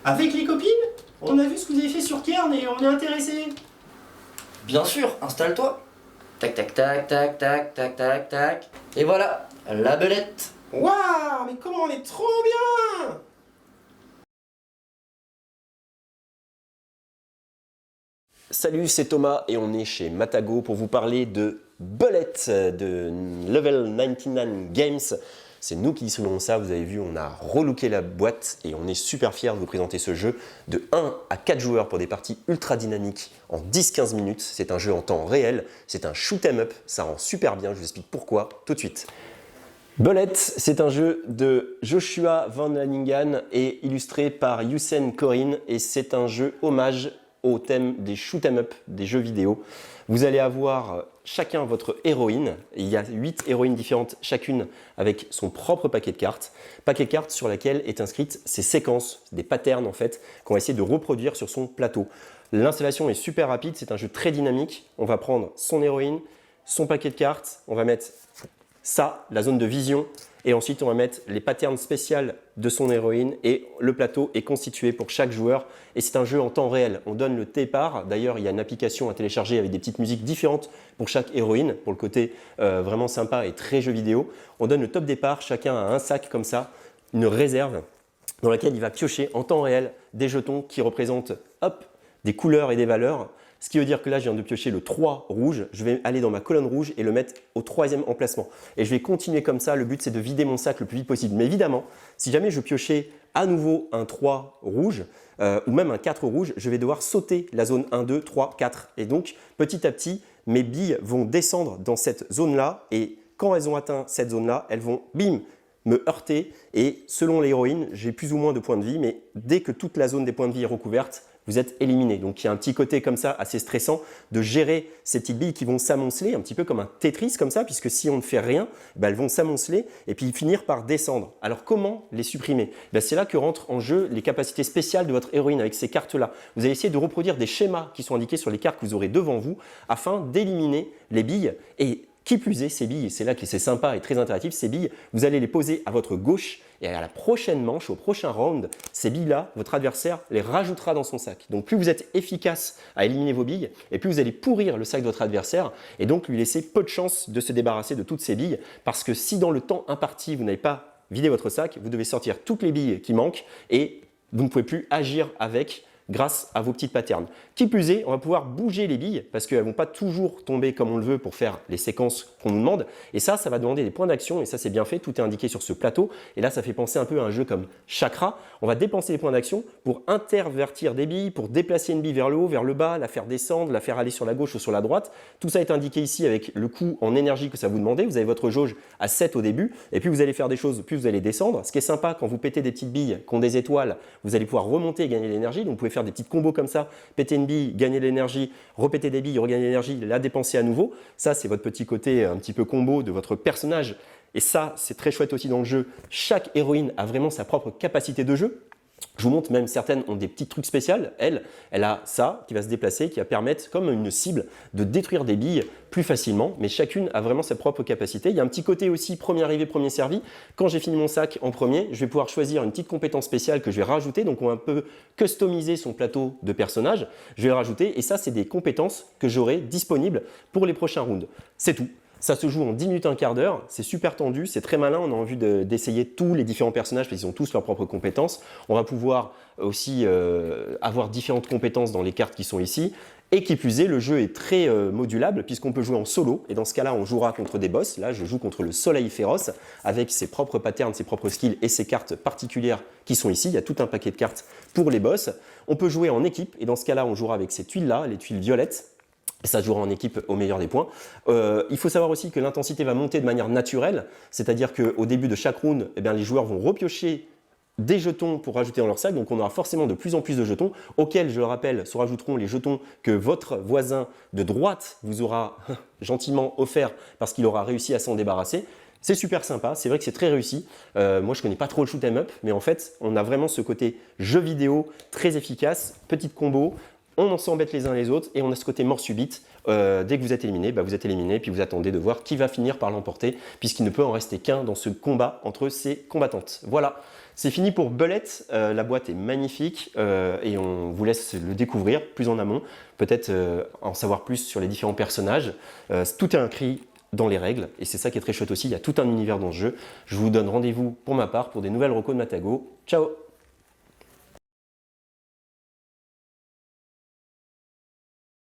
Avec les copines? On a vu ce que vous avez fait sur Kern et on est intéressé. Bien sûr, installe-toi. Tac tac tac tac tac tac tac tac. Et voilà, la belette. Waouh, mais comment on est trop bien! Salut, c'est Thomas et on est chez Matago pour vous parler de Bullet de Level 99 Games. C'est nous qui distribuons ça, vous avez vu, on a relooké la boîte et on est super fiers de vous présenter ce jeu de 1 à 4 joueurs pour des parties ultra dynamiques en 10-15 minutes. C'est un jeu en temps réel, c'est un shoot 'em up, ça rend super bien, je vous explique pourquoi tout de suite. Bullet, c'est un jeu de Joshua Van Lanningan et illustré par Youssef Corinne et c'est un jeu hommage au thème des shoot 'em up, des jeux vidéo. Vous allez avoir chacun votre héroïne. Il y a 8 héroïnes différentes, chacune avec son propre paquet de cartes. Paquet de cartes sur laquelle est inscrite ces séquences, des patterns en fait, qu'on va essayer de reproduire sur son plateau. L'installation est super rapide, c'est un jeu très dynamique. On va prendre son héroïne, son paquet de cartes, on va mettre ça, la zone de vision, et ensuite on va mettre les patterns spéciaux de son héroïne et le plateau est constitué pour chaque joueur et c'est un jeu en temps réel. On donne le départ, d'ailleurs il y a une application à télécharger avec des petites musiques différentes pour chaque héroïne, pour le côté vraiment sympa et très jeu vidéo. On donne le top départ, chacun a un sac comme ça, une réserve dans laquelle il va piocher en temps réel des jetons qui représentent hop, des couleurs et des valeurs. Ce qui veut dire que là, je viens de piocher le 3 rouge. Je vais aller dans ma colonne rouge et le mettre au 3e emplacement. Et je vais continuer comme ça. Le but, c'est de vider mon sac le plus vite possible. Mais évidemment, si jamais je piochais à nouveau un 3 rouge ou même un 4 rouge, je vais devoir sauter la zone 1, 2, 3, 4. Et donc, petit à petit, mes billes vont descendre dans cette zone-là. Et quand elles ont atteint cette zone-là, elles vont, bim, me heurter. Et selon l'héroïne, j'ai plus ou moins de points de vie. Mais dès que toute la zone des points de vie est recouverte, vous êtes éliminé. Donc il y a un petit côté comme ça assez stressant de gérer ces petites billes qui vont s'amonceler un petit peu comme un Tetris comme ça, puisque si on ne fait rien, elles vont s'amonceler et puis finir par descendre. Alors comment les supprimer? C'est là que rentrent en jeu les capacités spéciales de votre héroïne avec ces cartes-là. Vous allez essayer de reproduire des schémas qui sont indiqués sur les cartes que vous aurez devant vous afin d'éliminer les billes et qui plus est, ces billes, c'est là que c'est sympa et très interactif, ces billes, vous allez les poser à votre gauche et à la prochaine manche, au prochain round, ces billes-là, votre adversaire les rajoutera dans son sac. Donc plus vous êtes efficace à éliminer vos billes et plus vous allez pourrir le sac de votre adversaire et donc lui laisser peu de chances de se débarrasser de toutes ces billes parce que si dans le temps imparti, vous n'avez pas vidé votre sac, vous devez sortir toutes les billes qui manquent et vous ne pouvez plus agir avec grâce à vos petites patterns. Qui plus est, on va pouvoir bouger les billes parce qu'elles ne vont pas toujours tomber comme on le veut pour faire les séquences qu'on nous demande. Et ça va demander des points d'action et ça c'est bien fait, tout est indiqué sur ce plateau. Et là, ça fait penser un peu à un jeu comme Chakra. On va dépenser les points d'action pour intervertir des billes, pour déplacer une bille vers le haut, vers le bas, la faire descendre, la faire aller sur la gauche ou sur la droite. Tout ça est indiqué ici avec le coût en énergie que ça vous demandez. Vous avez votre jauge à 7 au début et puis vous allez faire des choses, puis vous allez descendre. Ce qui est sympa quand vous pétez des petites billes qui ont des étoiles, vous allez pouvoir remonter et gagner de l'énergie. Donc vous pouvez faire des petites combos comme ça, péter une bille, gagner de l'énergie, repéter des billes, regagner de l'énergie, la dépenser à nouveau. Ça, c'est votre petit côté un petit peu combo de votre personnage. Et ça, c'est très chouette aussi dans le jeu. Chaque héroïne a vraiment sa propre capacité de jeu. Je vous montre même, certaines ont des petits trucs spéciaux. Elle a ça qui va se déplacer, qui va permettre, comme une cible, de détruire des billes plus facilement. Mais chacune a vraiment sa propre capacité. Il y a un petit côté aussi premier arrivé, premier servi. Quand j'ai fini mon sac en premier, je vais pouvoir choisir une petite compétence spéciale que je vais rajouter. Donc on va un peu customiser son plateau de personnages. Je vais le rajouter et ça, c'est des compétences que j'aurai disponibles pour les prochains rounds. C'est tout. Ça se joue en 10 minutes, un quart d'heure, c'est super tendu, c'est très malin, on a envie d'essayer tous les différents personnages parce qu'ils ont tous leurs propres compétences. On va pouvoir aussi avoir différentes compétences dans les cartes qui sont ici. Et qui plus est, le jeu est très modulable puisqu'on peut jouer en solo et dans ce cas-là, on jouera contre des boss. Là, je joue contre le Soleil Féroce avec ses propres patterns, ses propres skills et ses cartes particulières qui sont ici. Il y a tout un paquet de cartes pour les boss. On peut jouer en équipe et dans ce cas-là, on jouera avec ces tuiles-là, les tuiles violettes. Ça jouera en équipe au meilleur des points. Il faut savoir aussi que l'intensité va monter de manière naturelle, c'est-à-dire qu'au début de chaque round, les joueurs vont repiocher des jetons pour rajouter dans leur sac, donc on aura forcément de plus en plus de jetons, auxquels, je le rappelle, se rajouteront les jetons que votre voisin de droite vous aura gentiment offert parce qu'il aura réussi à s'en débarrasser. C'est super sympa, c'est vrai que c'est très réussi. Moi, je connais pas trop le shoot 'em up, mais en fait, on a vraiment ce côté jeu vidéo très efficace, petite combo, on s'embête les uns les autres et on a ce côté mort subite. Dès que vous êtes éliminé, vous êtes éliminé, puis vous attendez de voir qui va finir par l'emporter, puisqu'il ne peut en rester qu'un dans ce combat entre ces combattantes. Voilà, c'est fini pour Belette. La boîte est magnifique et on vous laisse le découvrir plus en amont, peut-être en savoir plus sur les différents personnages. Tout est inscrit dans les règles et c'est ça qui est très chouette aussi, il y a tout un univers dans ce jeu. Je vous donne rendez-vous pour ma part pour des nouvelles recos de Matago. Ciao!